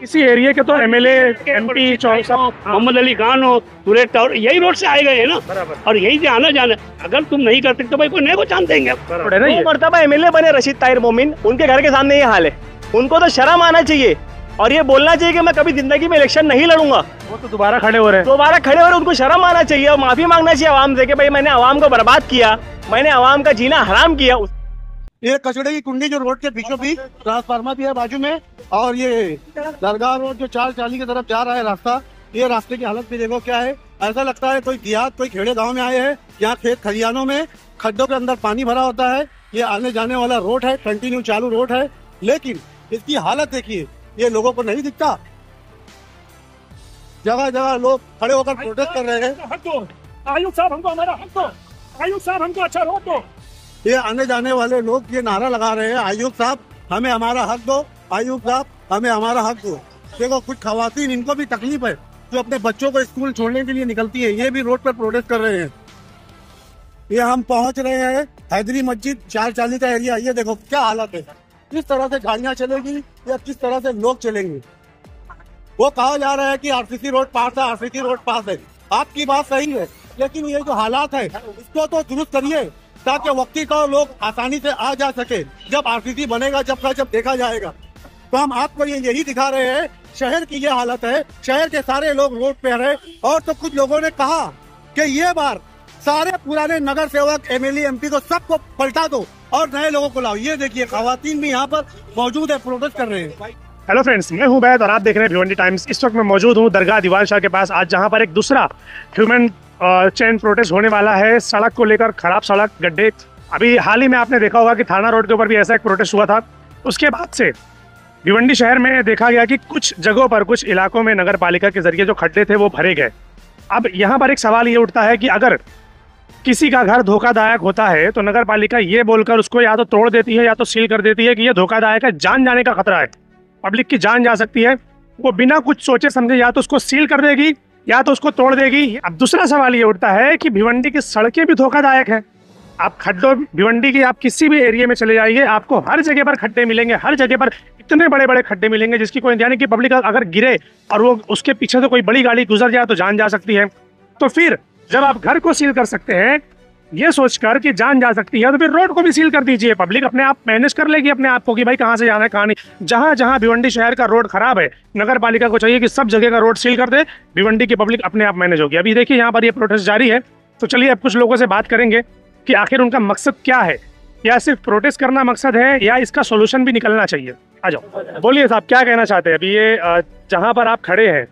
इसी एरिया के तो एमएलए, एमपी, सब मोहम्मद अली खान हो, तुरेट टावर, यही रोड से आए गए हैं ना, और यही से आना जाना। अगर तुम नहीं कर सकते भाई कोई नए को चांस देंगे। दो मर्तबा एमएलए बने रशीद ताहिर मोमिन, उनके घर के सामने ये हाल है। उनको तो शर्म आना चाहिए और ये बोलना चाहिए कि मैं कभी जिंदगी में इलेक्शन नहीं लड़ूंगा। वो तो दोबारा खड़े हो रहे हैं। उनको शर्म आना चाहिए और माफी मांगना चाहिए आवाम से कि भाई मैंने आवाम को बर्बाद किया, मैंने आवाम का जीना हराम किया। ये कचड़े की कुंडी जो रोड के बीचों बीच ट्रांसफार्मर भी है बाजू में, और ये दरगाह रोड जो 440 की तरफ जा रहा है रास्ता, ये रास्ते की हालत भी देखो क्या है। ऐसा लगता है कोई देहात, कोई खेड़े गांव में आए हैं। यहाँ खेत खलियानों में खड्डों के अंदर पानी भरा होता है। ये आने जाने वाला रोड है, कंटिन्यू चालू रोड है, लेकिन इसकी हालत देखिए, ये लोगों को नहीं दिखता। जगह जगह लोग खड़े होकर प्रोटेस्ट कर रहे हैं। आयुक्त साहब हमको हमारा हक दो, आयुक्त साहब हमको अच्छा रोड दो। ये आने जाने वाले लोग ये नारा लगा रहे हैं, आयुक्त साहब हमें हमारा हक दो, आयुक्त साहब हमें हमारा हक दो। देखो कुछ खवातीन, इनको भी तकलीफ है, जो अपने बच्चों को स्कूल छोड़ने के लिए निकलती है, ये भी रोड पर प्रोटेस्ट कर रहे हैं। ये हम पहुंच रहे हैं हैदरी मस्जिद 440 का एरिया। ये देखो क्या हालत है, किस तरह से गाड़ियां चलेगी या किस तरह से लोग चलेंगे। वो कहा जा रहा है कि आरसीसी रोड पास है, आरसीसी रोड पास है। आपकी बात सही है, लेकिन ये जो हालात है इसको तो दुरुस्त करिए ताकि वक्ती तौर लोग आसानी से आ जा सके। जब आरसीसी बनेगा, जब देखा जाएगा। तो हम आपको यही दिखा रहे हैं, शहर की ये हालत है, शहर के सारे लोग रोड पे रहे। और तो कुछ लोगों ने कहा कि ये बार सारे पुराने नगर सेवक, एमएलए, एमपी को सबको पलटा दो और नए लोगों को लाओ। ये देखिए खवातीन भी यहाँ पर मौजूद है, प्रोटेस्ट कर रहे हैं। हेलो फ्रेंड्स, मैं हूं बैद और आप देख रहे हैं भिवंडी टाइम्स। इस वक्त मैं मौजूद हूं दरगाह दीवान शाह के पास, आज जहां पर एक दूसरा ह्यूमन चेन प्रोटेस्ट होने वाला है। सड़क को लेकर, खराब सड़क, गड्ढे। अभी हाल ही में आपने देखा होगा कि थाना रोड के ऊपर भी ऐसा एक प्रोटेस्ट हुआ था। उसके बाद से भिवंडी शहर में देखा गया कि कुछ जगहों पर, कुछ इलाकों में नगर पालिका के जरिए जो खड्डे थे वो भरे गए। अब यहाँ पर एक सवाल ये उठता है कि अगर किसी का घर धोखादायक होता है तो नगर पालिका ये बोलकर उसको या तो तोड़ देती है या तो सील कर देती है कि ये धोखादायक है, जान जाने का खतरा है, पब्लिक की जान जा सकती है। वो बिना कुछ सोचे समझे या तो उसको सील कर देगी या तो उसको तोड़ देगी। अब दूसरा सवाल ये उठता है कि भिवंडी की सड़कें भी धोखादायक है। आप खड्डों, भिवंडी की आप किसी भी एरिया में चले जाइए, आपको हर जगह पर खड्डे मिलेंगे, हर जगह पर इतने बड़े बड़े खड्डे मिलेंगे जिसकी कोई, यानी कि पब्लिक अगर गिरे और वो उसके पीछे से कोई बड़ी गाड़ी गुजर जाए तो जान जा सकती है। तो फिर जब आप घर को सील कर सकते हैं ये सोचकर कि जान जा सकती है, तो फिर रोड को भी सील कर दीजिए। पब्लिक अपने आप मैनेज कर लेगी अपने आप को कि भाई कहाँ से जाना है, कहाँ नहीं। जहाँ जहाँ भिवंडी शहर का रोड खराब है, नगर पालिका को चाहिए कि सब जगह का रोड सील कर दे, भिवंडी की पब्लिक अपने आप मैनेज होगी। अभी देखिए यहाँ पर ये प्रोटेस्ट जारी है, तो चलिए अब कुछ लोगों से बात करेंगे कि आखिर उनका मकसद क्या है, या सिर्फ प्रोटेस्ट करना मकसद है या इसका सोल्यूशन भी निकलना चाहिए। आ जाओ, बोलिए साहब क्या कहना चाहते हैं। अभी ये जहाँ पर आप खड़े हैं,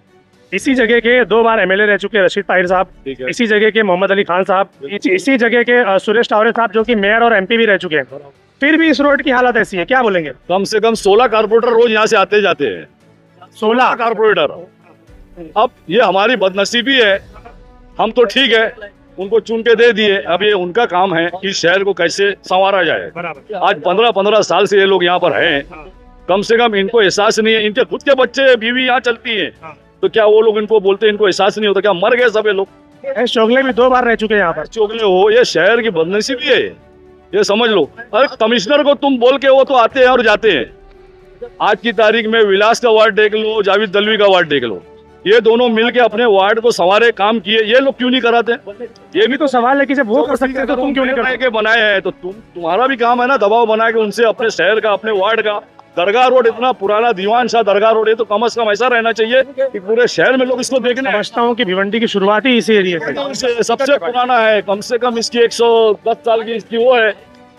इसी जगह के 2 बार एमएलए रह चुके हैं रशीद ताहिर साहब, इसी जगह के मोहम्मद अली खान साहब, इसी जगह के सुरेश टावरे साहब जो कि मेयर और एमपी भी रह चुके हैं, फिर भी इस रोड की हालत ऐसी है, क्या बोलेंगे। कम से कम 16 कारपोरेटर रोज यहाँ से आते जाते हैं। 16 कारपोरेटर। अब ये हमारी बदनसीबी है, हम तो ठीक है उनको चुन के दे दिए, अब ये उनका काम है कि शहर को कैसे संवारा जाए। आज 15-15 साल से ये लोग यहाँ पर हैं, कम से कम इनको एहसास नहीं है। इनके खुद के बच्चे, बीवी यहाँ चलती है, तो क्या वो लोग इनको बोलते हैं, इनको एहसास नहीं होता क्या मर गए सब ये लोग। चोगले भी 2 बार रह चुके हैं यहाँ पर। चोगले हो, ये शहर की बदनसीबी है, ये समझ लो। अरे कमिश्नर को तुम बोल के वो तो आते हैं और जाते हैं। आज की तारीख में विलास का वार्ड देख लो, जावेद दलवी का वार्ड देख लो, ये दोनों मिलके अपने वार्ड को संवारे, काम किए, ये लोग क्यों नहीं कराते। ये भी तो सवाल है कि जब वो कर सकते हैं तो तुम क्यों नहीं करते। बनाए हैं तो तुम्हारा भी काम है ना, दबाव बना के उनसे अपने शहर का, अपने वार्ड का। दरगाह रोड इतना पुराना, दीवान शाह दरगाह रोड है, तो कम से कम ऐसा रहना चाहिए कि पूरे शहर में लोग इसको देखने। समझता हूँ कि भिवंडी की शुरुआत ही इसी एरिया से सबसे पुराना है, कम से कम इसकी 110 साल की इसकी वो है,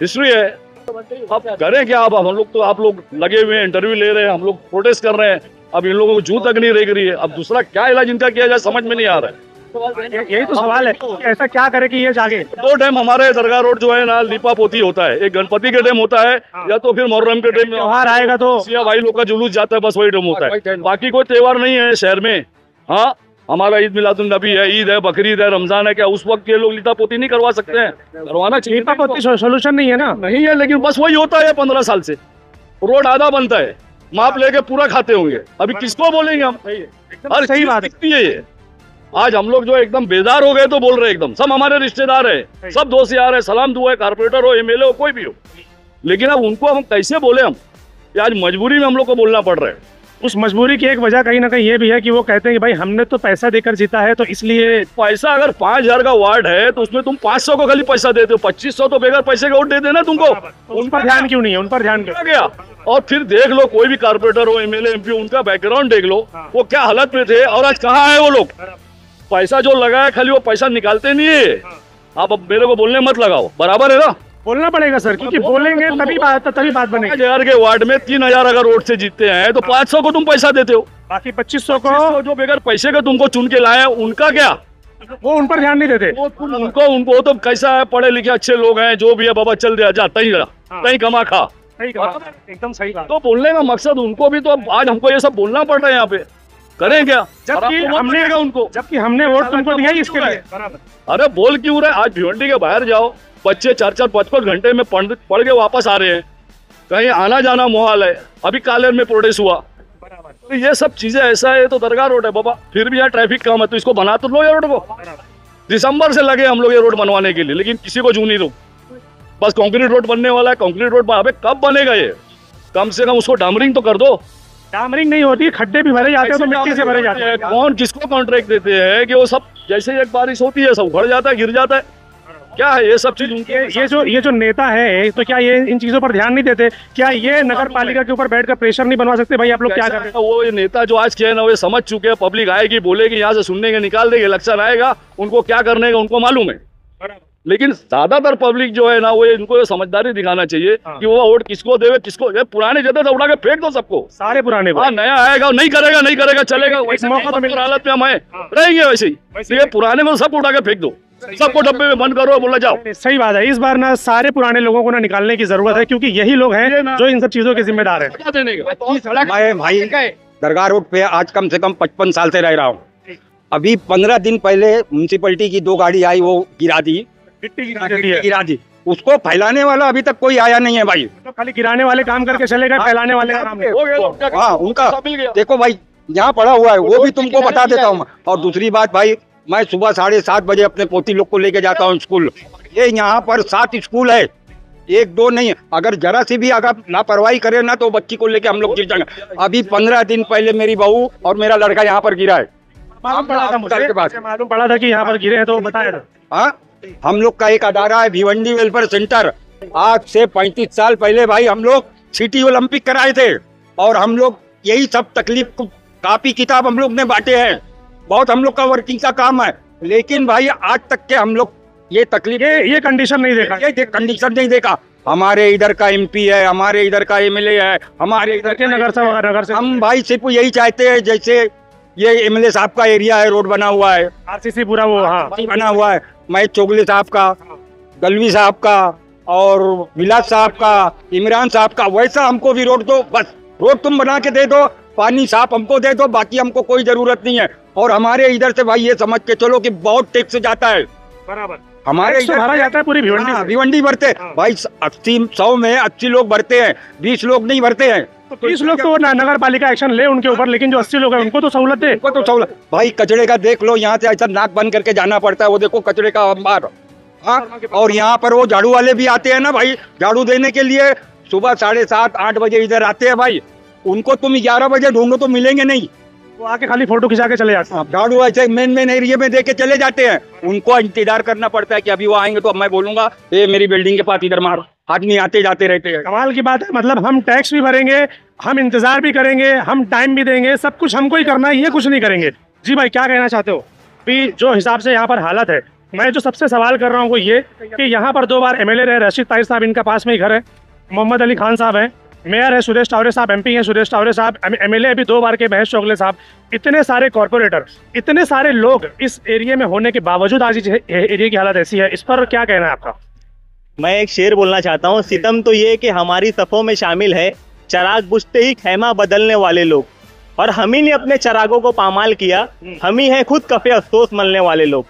हिस्ट्री है। अब करें क्या, अब हम लोग तो, आप लोग लगे हुए हैं, इंटरव्यू ले रहे हैं, हम लोग प्रोटेस्ट कर रहे हैं, अब इन लोगों को जूं तक नहीं रेग रही है। अब दूसरा क्या इलाज इनका किया जाए समझ में नहीं आ रहा है। यही तो सवाल है, ऐसा क्या करे कि ये जागे। 2 टाइम हमारे दरगाह रोड जो है ना, लीपा पोती होता है, एक गणपति के टाइम होता है या तो फिर मुहर्रम के टाइम त्योहार आएगा तो सिया भाई लोग का जुलूस जाता है, बस वही टाइम होता है, बाकी कोई त्योहार नहीं है शहर में। हाँ, हमारा ईद मिलादुन नबी है, ईद है, बकरीद है, रमजान है, क्या उस वक्त के लोग लीपा पोती नहीं करवा सकते हैं? करवाना चाहिए। लीपा पोती सोल्यूशन नहीं है ना। नहीं है, लेकिन बस वही होता है। 15 साल से रोड आधा बनता है, माप लेके पूरा खाते होंगे, अभी किसको बोलेंगे हम। हर सही बात है ये। आज हम लोग जो एकदम बेजार हो गए तो बोल रहे एकदम, सब हमारे रिश्तेदार है, सब दोस्त यार है, सलाम दुआ है, कारपोरेटर हो, एमएलए हो, कोई भी हो, लेकिन अब उनको हम कैसे बोले हम, कि आज मजबूरी में हम लोग को बोलना पड़ रहा है। उस मजबूरी की एक वजह कहीं ना कहीं ये भी है कि वो कहते हैं कि भाई हमने तो पैसा देकर जीता है, तो इसलिए पैसा अगर 5,000 का वार्ड है तो उसमें तुम 500 को खाली पैसा देते हो, 2500 तो बेगर पैसे का वोट दे देना तुमको। उन पर ध्यान क्यों नहीं है? उन पर ध्यान क्यों गया? और फिर देख लो कोई भी कारपोरेटर हो, एमएलए एमपी, उनका बैकग्राउंड देख लो, वो क्या हालत में थे और आज कहाँ है वो लोग। पैसा जो लगा है खाली वो पैसा निकालते नहीं है। आप अब मेरे को बोलने मत लगाओ, बराबर है ना? बोलना पड़ेगा सर, क्योंकि बोलेंगे तभी बात बनेगी। 5,000 के वार्ड में 3,000 अगर वोट से जीतते हैं तो 500 को तुम पैसा देते हो, बाकी 2500 को जो बेगर पैसे का तुमको चुन के लाए उनका क्या? वो उन पर ध्यान नहीं देते। उनको तो कैसा है, पढ़े लिखे अच्छे लोग हैं, जो भी है बाबा चल दिया जा, तहीं कमा खा। एकदम सही बात। तो बोलने का मकसद उनको भी, तो अब आज हमको ये सब बोलना पड़ रहा है यहाँ पे, करें क्या? जबकि हमने वोट तुमको दिया ही इसके लिए। अरे बोल क्यों रहे? आज भिवंडी के बाहर जाओ, बच्चे 4-4, 5-5 घंटे में पढ़ के वापस आ रहे हैं, कहीं आना जाना मुहाल है। अभी कालेर में प्रोटेस्ट हुआ, तो ये सब चीजें ऐसा है। तो दरगाह रोड है बाबा, फिर भी यहाँ ट्रैफिक कम है, तो इसको बना तो लो ये रोड को। दिसंबर से लगे हम लोग ये रोड बनवाने के लिए, लेकिन किसी को जू नहीं दो। बस कंक्रीट रोड बनने वाला है, कंक्रीट रोड अबे कब बनेगा ये? कम से कम उसको डामरिंग तो कर दो। डामरिंग नहीं होती, खड्डे भी भरे जाते हैं, तो मिट्टी से भरे जाते हैं। कौन किसको कॉन्ट्रैक्ट देते हैं कि वो सब जैसे एक बारिश होती है सब उखड़ जाता है, गिर जाता है? क्या है ये सब चीज उनके? ये जो नेता है, तो क्या ये इन चीजों पर ध्यान नहीं देते? क्या ये नगर पालिका के ऊपर बैठकर प्रेशर नहीं बनवा सकते? भाई आप लोग क्या कर रहे हैं? वो ये नेता जो आज किया है ना, वो समझ चुके हैं, पब्लिक आएगी बोलेगी, यहाँ से सुनने के निकाल देगी, इलेक्शन आएगा, उनको क्या करने का उनको मालूम है। लेकिन ज्यादातर पब्लिक जो है ना, वो इनको समझदारी दिखाना चाहिए कि वो वोट किसको देवे, किसको पुराने जगह से उठा के फेंक दो सबको, सारे पुराने। नया आएगा नहीं करेगा चलेगा, वैसे मौका तो मिल हालत में हम रहेंगे वैसे ही। पुराने को सबको उठा के फेंक दो, सबको डब्बे में बंद करो, बोला जाओ। सही बात है। इस बार ना सारे पुराने लोगों को ना निकालने की जरूरत है, क्योंकि यही लोग हैं जो इन सब चीजों के जिम्मेदार है। मैं भाई दरगाह रोड पे आज कम से कम 55 साल से रह रहा हूँ। अभी 15 दिन पहले म्यूनसिपैलिटी की 2 गाड़ी आई, वो गिरा दी। उसको फैलाने वाला अभी तक कोई आया नहीं है भाई। तो खाली गिराने वाले काम करके चले गए, फैलाने वाले काम नहीं। हाँ, उनका देखो भाई यहाँ पड़ा हुआ है, वो भी तुमको बता देता हूँ। और दूसरी बात भाई, मैं सुबह 7:30 बजे अपने पोती लोग को लेके जाता हूँ स्कूल। ये यहाँ पर 7 स्कूल है, 1-2 नहीं। अगर जरा सी भी अगर लापरवाही करे ना तो बच्ची को लेके हम लोग गिर जाएंगे। अभी 15 दिन पहले मेरी बहू और मेरा लड़का यहाँ पर गिरा है। मालूम पड़ा था कि यहाँ पर गिरे हैं, तो बताया था। हाँ, हम लोग का एक अदारा है भिवंडी वेलफेयर सेंटर। आज से 35 साल पहले भाई हम लोग सिटी ओलंपिक कराए थे, और हम लोग यही सब तकलीफ कापी किताब हम लोग ने बांटे हैं। बहुत हम लोग का वर्किंग का काम है, लेकिन भाई आज तक के हम लोग ये तकलीफ, ये कंडीशन नहीं देखा, ये कंडीशन नहीं देखा। हमारे इधर का एमपी है, हमारे इधर का एमएलए है, हमारे इधर के नगर से हम भाई सिर्फ यही चाहते हैं, जैसे ये एमएलए साहब का एरिया है, रोड बना हुआ है, आरसीसी पूरा वो बना हुआ है, महेश चोगले साहब का, गलवी साहब का और विलास साहब का, इमरान साहब का, वैसा हमको भी रोड दो। बस रोड तुम बना के दे दो, पानी साफ हमको दे दो, बाकी हमको कोई जरूरत नहीं है। और हमारे इधर से भाई ये समझ के चलो कि बहुत टैक्स जाता है, बराबर हमारे इधर भरा जाता है पूरी भिवंडी भरते भाई। 80-100 में 80 लोग भरते हैं, 20 लोग नहीं भरते हैं। तो 30 लोग तो नगर पालिका एक्शन ले उनके ऊपर, लेकिन जो 80 लोग हैं उनको तो सहूलत दे। उनको तो सहूलत भाई, कचड़े का देख लो, यहाँ से ऐसा नाक बंद करके जाना पड़ता है, वो देखो कचड़े का अंबार। हाँ, और यहाँ पर वो झाड़ू वाले भी आते हैं ना भाई, झाड़ू देने के लिए सुबह 7:30-8 बजे इधर आते हैं भाई। उनको तुम 11 बजे ढूंढो तो मिलेंगे नहीं, वो आके खाली फोटो खिंचा के चले जाते हैं। झाड़ू ऐसे मेन एरिया में दे के चले जाते हैं। उनको इंतजार करना पड़ता है कि अभी वो आएंगे तो अब मैं बोलूंगा ये मेरी बिल्डिंग के पास इधर मार, आदमी आते जाते रहते हैं। कमाल की बात है, मतलब हम टैक्स भी भरेंगे, हम इंतजार भी करेंगे, हम टाइम भी देंगे, सब कुछ हमको ही करना है, ये कुछ नहीं करेंगे। जी भाई, क्या कहना चाहते हो? अभी जो हिसाब से यहाँ पर हालत है, मैं जो सबसे सवाल कर रहा हूँ वो ये कि यहाँ पर 2 बार एमएलए रहे रशीद ताहिर साहब, इनका पास में ही घर है, मोहम्मद अली खान साहब हैं, मेयर है सुरेश टावरे साहब, एमपी हैं सुरेश टावरे साहब, एमएलए अभी 2 बार के महेश चोगले साहब, इतने सारे कॉर्पोरेटर, इतने सारे लोग इस एरिया में होने के बावजूद आज इस एरिया की हालत ऐसी है, इस पर क्या कहना है आपका? मैं एक शेर बोलना चाहता हूँ, सितम तो ये कि हमारी सफ़ों में शामिल है चराग बुझते ही खैमा बदलने वाले लोग, और हम ही ने अपने चरागों को पामाल किया, हम ही हैं खुद कफे अफसोस मलने वाले लोग।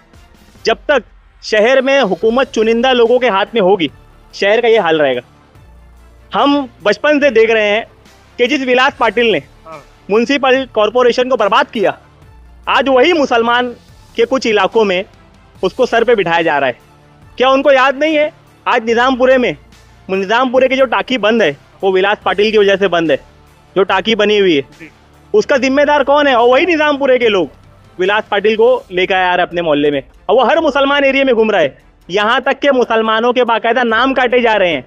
जब तक शहर में हुकूमत चुनिंदा लोगों के हाथ में होगी, शहर का ये हाल रहेगा। हम बचपन से देख रहे हैं कि जिस विलास पाटिल ने म्यूनसिपल कॉरपोरेशन को बर्बाद किया, आज वही मुसलमान के कुछ इलाकों में उसको सर पे बिठाया जा रहा है। क्या उनको याद नहीं है आज निज़ामपुरे की जो टाकी बंद है वो विलास पाटिल की वजह से बंद है। जो टाकी बनी हुई है उसका जिम्मेदार कौन है? और वही निजामपुरे के लोग विलास पाटिल को लेकर आया अपने मोहल्ले में, और वो हर मुसलमान एरिया में घूम रहा है। यहाँ तक के मुसलमानों के बाकायदा नाम काटे जा रहे हैं,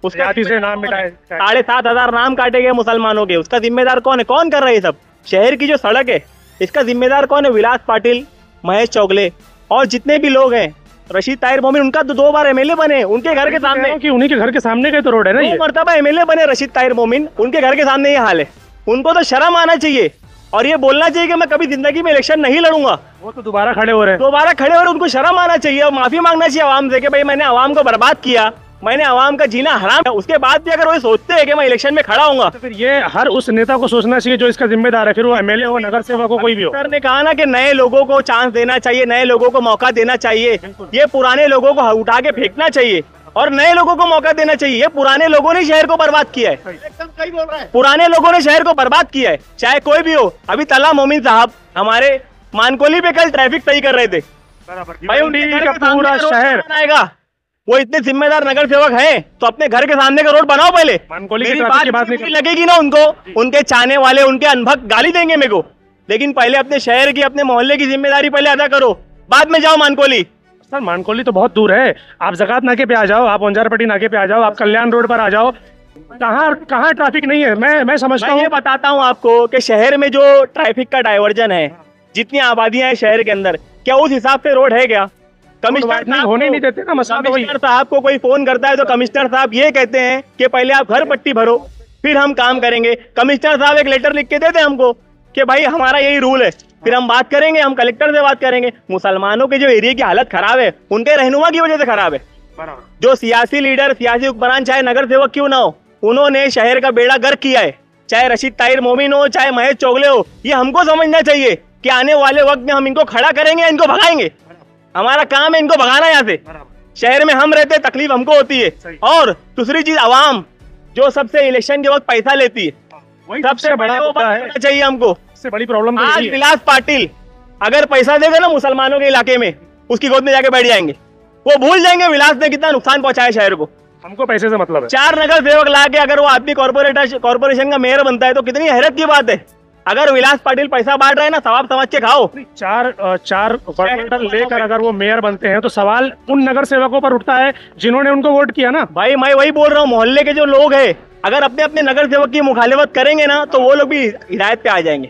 उसका से नाम मिटाए। 7,500 नाम काटे गए मुसलमानों के। उसका जिम्मेदार कौन है? कौन कर रहा है ये सब? शहर की जो सड़क है इसका जिम्मेदार कौन है? विलास पाटिल, महेश चौगले और जितने भी लोग हैं। रशीद ताहिर मोमिन, उनका तो 2 बार एमएलए बने, उनके घर के सामने, कि उन्हीं के घर के सामने का तो रोड है ना, 2 मरतबा एमएलए बने रशीद ताहिर मोमिन, उनके घर के सामने ये हाल है। उनको तो शर्म आना चाहिए और ये बोलना चाहिए कि मैं कभी जिंदगी में इलेक्शन नहीं लड़ूंगा। वो तो दोबारा खड़े हो रहे हैं। दोबारा खड़े हो रहे, उनको शर्म आना चाहिए और माफी मांगना चाहिए आवाम से कि भाई मैंने आवाम को बर्बाद किया, मैंने आवाम का जीना हराम किया। उसके बाद भी अगर वो सोचते हैं कि मैं इलेक्शन में खड़ा हूंगा, तो फिर ये हर उस नेता को सोचना चाहिए जो इसका जिम्मेदार है, फिर वो एमएलए हो, नगर सेवक हो, कोई भी हो। सर ने कहा ना कि नए लोगों को चांस देना चाहिए, नए लोगों को मौका देना चाहिए, ये पुराने लोगों को उठा के फेंकना चाहिए और नए लोगों को मौका देना चाहिए। ये पुराने लोगों ने शहर को बर्बाद किया है, एकदम सही बोल रहा है। पुराने लोगों ने शहर को बर्बाद किया है, चाहे कोई भी हो। अभी तला मोमिन साहब हमारे मानकोली पे कल ट्रैफिक सही कर रहे थे, भाई उनके घर के सामने पूरा का रोड शहर बनाएगा। वो इतने जिम्मेदार नगर सेवक हैं तो अपने घर के सामने का रोड बनाओ पहले। मानकोली की मेरी ट्रैफिक की बात बात नहीं लगेगी ना उनको, उनके चाहने वाले, उनके अनभक्त गाली देंगे मेरे को, लेकिन पहले अपने शहर की, अपने मोहल्ले की जिम्मेदारी पहले अदा करो, बाद में जाओ मानकोली। सर मानकोली तो बहुत दूर है, आप जकात नाके पे आ जाओ, आप वंजारपट्टी नाके पे आ जाओ, आप कल्याण रोड पर आ जाओ, कहाँ ट्रैफिक नहीं है। मैं समझता हूँ, ये बताता हूँ आपको कि शहर में जो ट्रैफिक का डाइवर्जन है, जितनी आबादियां हैं शहर के अंदर, क्या उस हिसाब से रोड है क्या? कमिश्नर होने नहीं देते ना, मसला तो वही है। कमिश्नर साहब को कोई फोन करता है तो कमिश्नर साहब ये कहते हैं कि पहले आप घर पट्टी भरो फिर हम काम करेंगे। कमिश्नर साहब एक लेटर लिख के देते हैं हमको कि भाई हमारा यही रूल है, फिर हम बात करेंगे, हम कलेक्टर से बात करेंगे। मुसलमानों के जो एरिया की हालत खराब है उनके रहनुमा की वजह से खराब है। जो सियासी लीडर, सियासी हुक्मरान, चाहे नगर सेवक क्यों ना हो, उन्होंने शहर का बेड़ा गर्क किया है, चाहे रशीद ताहिर मोमिन हो, चाहे महेश चौगले हो। ये हमको समझना चाहिए कि आने वाले वक्त में हम इनको खड़ा करेंगे, इनको भगाएंगे। हमारा काम है इनको भगाना यहाँ से। शहर में हम रहते, तकलीफ हमको होती है। और दूसरी चीज, आवाम जो सबसे इलेक्शन के वक्त पैसा लेती है, सबसे बड़ा होना चाहिए हमको। सबसे बड़ी प्रॉब्लम तो आज यही है। विलास पाटिल अगर पैसा देगा ना मुसलमानों के इलाके में, उसकी गोद में जाके बैठ जाएंगे। वो भूल जाएंगे विलास ने कितना नुकसान पहुंचाया शहर को। हमको पैसे से मतलब है। 4 नगर सेवक ला के अगर वो आदमी कॉर्पोरेशन का मेयर बनता है तो कितनी हैरत की बात है। अगर विलास पाटिल पैसा बांट रहे हैं ना, सवाब समझ के खाओ। 4 कॉर्पोरेटर लेकर अगर वो मेयर बनते हैं तो सवाल उन नगर सेवकों पर उठता है जिन्होंने उनको वोट किया ना। भाई मैं वही बोल रहा हूँ, मोहल्ले के जो लोग हैं अगर अपने अपने नगर सेवक की मुखालिफत करेंगे ना तो वो लोग भी हिदायत पे आ जाएंगे,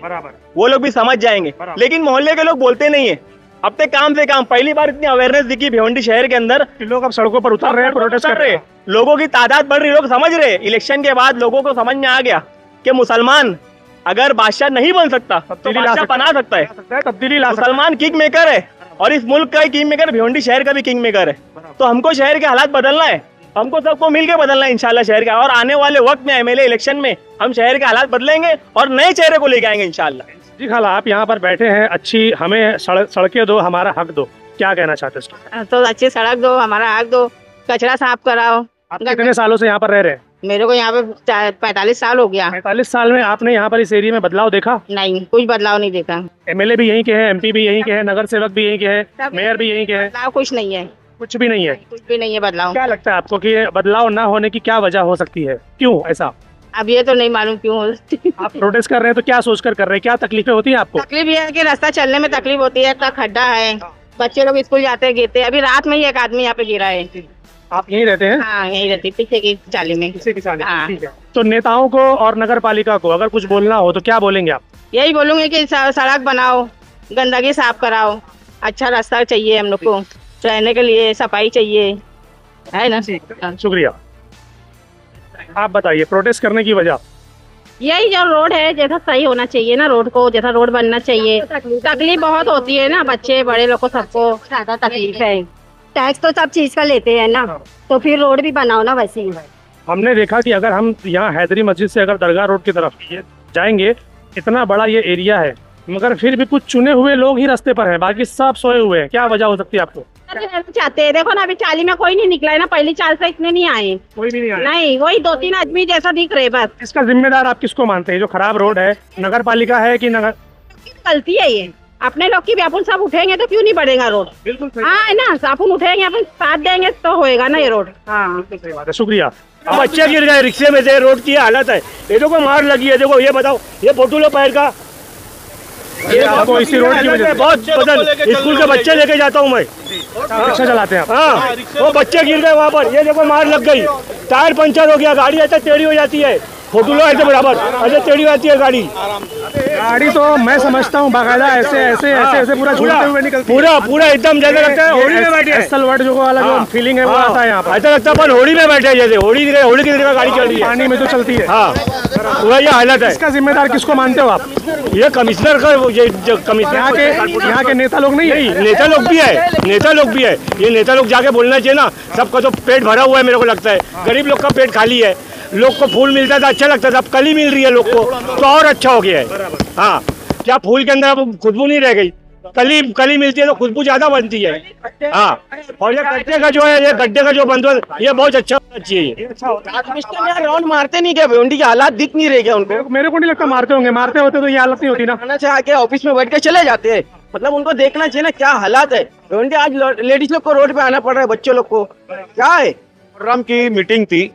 वो लोग भी समझ जाएंगे। लेकिन मोहल्ले के लोग बोलते नहीं है, अपने काम से काम। पहली बार इतनी अवेयरनेस दिखी भिवंडी शहर के अंदर, लोग अब सड़कों पर उतर रहे हैं, प्रोटेस्ट कर रहे हैं, लोगों की तादाद बढ़ रही, लोग समझ रहे। इलेक्शन के बाद लोगों को समझ में आ गया कि मुसलमान अगर बादशाह नहीं बन सकता तो बादशाह बना सकता है। तब्दीली ला सकता है। मुसलमान किंग मेकर है और इस मुल्क का किंग मेकर भिवंडी शहर का भी किंग मेकर है। तो हमको शहर के हालात बदलना है, हमको सबको मिलकर बदलना है इंशाल्लाह शहर का। और आने वाले वक्त में एमएलए इलेक्शन में हम शहर के हालात बदलेंगे और नए चेहरे को लेके आएंगे इंशाल्लाह। जी खाला, आप यहाँ पर बैठे हैं, अच्छी हमें सड़कें दो, हमारा हक दो, क्या कहना चाहते हैं? तो अच्छी सड़क दो, हमारा हक दो, कचरा साफ कराओ। आप कितने सालों से यहाँ पर रह रहे हैं? मेरे को यहाँ पे 45 साल हो गया। 45 साल में आपने यहाँ पर इस एरिया में बदलाव देखा? नहीं, कुछ बदलाव नहीं देखा। एमएलए भी यहीं के हैं, एमपी भी यहीं के हैं, नगर सेवक भी यहीं के हैं, मेयर भी यहीं के हैं, बदलाव कुछ नहीं है, कुछ भी नहीं है। कुछ भी नहीं है बदलाव। क्या लगता है आपको कि ये बदलाव ना होने की क्या वजह हो सकती है, क्यों ऐसा? अब ये तो नहीं मालूम क्यों हो। आप प्रोटेस्ट कर रहे हैं तो क्या सोचकर कर रहे हैं, क्या तकलीफें होती हैं आपको? तकलीफ ये है कि रास्ता चलने में तकलीफ होती है, इतना खड्डा है, बच्चे लोग स्कूल जाते गिरते। अभी रात में ही एक आदमी यहाँ पे गिरा है। आप यहीं रहते हैं? हाँ, यही रहती, पीछे की चाली में। हाँ। ठीक है। तो नेताओं को और नगर पालिका को अगर कुछ बोलना हो तो क्या बोलेंगे आप? यही बोलूंगी कि सड़क बनाओ, गंदगी साफ कराओ, अच्छा रास्ता चाहिए हम लोग को रहने के लिए, सफाई चाहिए, है ना। शुक्रिया। आप बताइए प्रोटेस्ट करने की वजह? यही जो रोड है जैसा सही होना चाहिए ना, रोड को जैसा रोड बनना चाहिए। तकलीफ बहुत होती है ना, बच्चे बड़े लोग को सबको ज्यादा तकलीफ है। टैक्स तो सब चीज का लेते हैं ना, तो फिर रोड भी बनाओ ना वैसे ही। हमने देखा कि अगर हम यहाँ हैदरी मस्जिद से अगर दरगाह रोड की तरफ जाएंगे, इतना बड़ा ये एरिया है, मगर फिर भी कुछ चुने हुए लोग ही रास्ते पर हैं, बाकी सब सोए हुए हैं। क्या वजह हो सकती है आपको? चाहते हैं, देखो ना अभी चाली में कोई नहीं निकला है ना, पहली चाल से इतने नहीं आए, कोई भी नहीं आया। नहीं, वही 2-3 आदमी जैसा दिख रहे बस। इसका जिम्मेदार आप किसको मानते हैं? जो खराब रोड है नगर पालिका है कि नगर? गलती है ये अपने लोग की भी। अपन सब उठेंगे तो क्यों नहीं बढ़ेगा रोड? बिल्कुल हाँ है ना, अपन उठेंगे, अपन साथ देंगे तो होएगा ना ये रोड। हाँ, सही बात है। शुक्रिया। बच्चे गिर गए रिक्शे में से, रोड की हालत है। ये देखो मार लगी है, देखो ये बताओ, ये फोटो लो पैर का, ये आपको इसी रोड की वजह से बहुत बदल। स्कूल के बच्चे लेके जाता हूँ मैं। रिक्शा चलाते हैं आप? हाँ, वो बच्चे गिर गए वहाँ पर, ये देखो मार लग गई, टायर पंचर हो गया, गाड़ी ऐसा टेढ़ी हो जाती है, फोटो लो ऐसे बराबर, ऐसे टेढ़ी हो जाती है गाड़ी। गाड़ी तो मैं समझता हूँ बाकायदा ऐसे ऐसे ऐसे ऐसे पूरा झूलते हुए निकलती है। पूरा एकदम जैसे लगता है होड़ी में बैठे हैं। एसल वर्ड जो वाला जो फीलिंग है वो आता है यहाँ पर। ऐसा लगता है अपन होड़ी में बैठे हैं, जैसे होड़ी की तरह गाड़ी चल रही है, पानी में तो चलती है। हाँ पूरा ये हालत है। इसका जिम्मेदार किसको मानते हो आप? ये कमिश्नर का, ये कमिश्नर यहाँ के नेता लोग नहीं है? नेता लोग भी है, नेता लोग भी है। ये नेता लोग जाके बोलना चाहिए ना, सबका तो पेट भरा हुआ है मेरे को लगता है, गरीब लोग का पेट खाली है। लोग को फूल मिलता था अच्छा लगता था, अब कली मिल रही है लोग को तो और अच्छा हो गया है। हाँ, क्या फूल के अंदर अब खुशबू नहीं रह गई, कली मिलती है तो खुशबू ज्यादा बनती है। हाँ, और ये गड्ढे का जो है, ये गड्ढे का जो बंदोबस्त, ये बहुत अच्छा होना चाहिए। राउंड मारते नहीं क्या? भिवंडी के हालात दिख नहीं रहे क्या उनको? मेरे को नहीं लगता मारते होंगे, मारते होते तो ये हालत नहीं होती ना। खाना चाह के ऑफिस में बैठ के चले जाते हैं, मतलब उनको देखना चाहिए ना क्या हालात है। भिवंडी आज लेडीज लोग को रोड पे आना पड़ रहा है, बच्चों लोग को क्या है। मुहर्रम की मीटिंग थी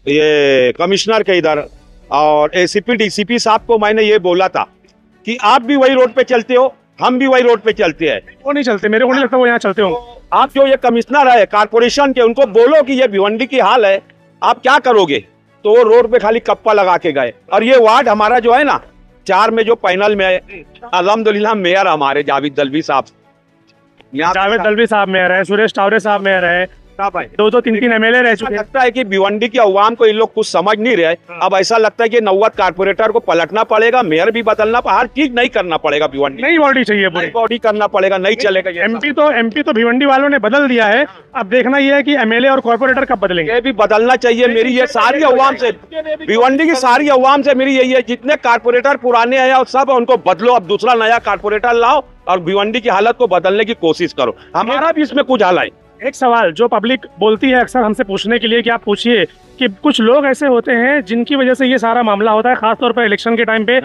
ये कमिश्नर के इधर, और एसीपी डीसीपी साहब को मैंने ये बोला था कि आप भी वही रोड पे चलते हो, हम भी वही रोड पे चलते हैं। वो नहीं चलते, मेरे को नहीं लगता वो यहाँ चलते होंगे। आप जो ये कमिश्नर है कारपोरेशन के, उनको बोलो कि ये भिवंडी की हाल है, आप क्या करोगे? तो वो रोड पे खाली कप्पा लगा के गए। और ये वार्ड हमारा जो है ना 4 में जो पैनल में है, अल्हम्दुलिल्लाह मेयर हमारे जावेद दलवी साहब, जावेद दलवी साहब मेयर है, सुरेश टावरे साहब मेयर है, 2-3 एमएलए रह चुके हैं। लगता है कि भिवंडी की अवाम को इन लोग कुछ समझ नहीं रहे। अब ऐसा लगता है कि 90 कारपोरेटर को पलटना पड़ेगा, मेयर भी बदलना, हर चीज नहीं करना पड़ेगा। भिवंडी नई बॉडी चाहिए, पूरी बॉडी करना पड़ेगा, नहीं चलेगा। एमपी तो भिवंडी वालों ने बदल दिया है, अब देखना ये है कि एमएलए और कॉर्पोरेटर कब बदलेंगे। ये भी बदलना चाहिए। मेरी ये सारी अवाम से, भिवंडी की सारी अवाम से मेरी यही है, जितने कारपोरेटर पुराने हैं और सब उनको बदलो, अब दूसरा नया कारपोरेटर लाओ और भिवंडी की हालत को बदलने की कोशिश करो। हमारा भी इसमें कुछ हाल है। एक सवाल जो पब्लिक बोलती है अक्सर हमसे पूछने के लिए कि आप पूछिए कि कुछ लोग ऐसे होते हैं जिनकी वजह से ये सारा मामला होता है, खासतौर पर इलेक्शन के टाइम पे।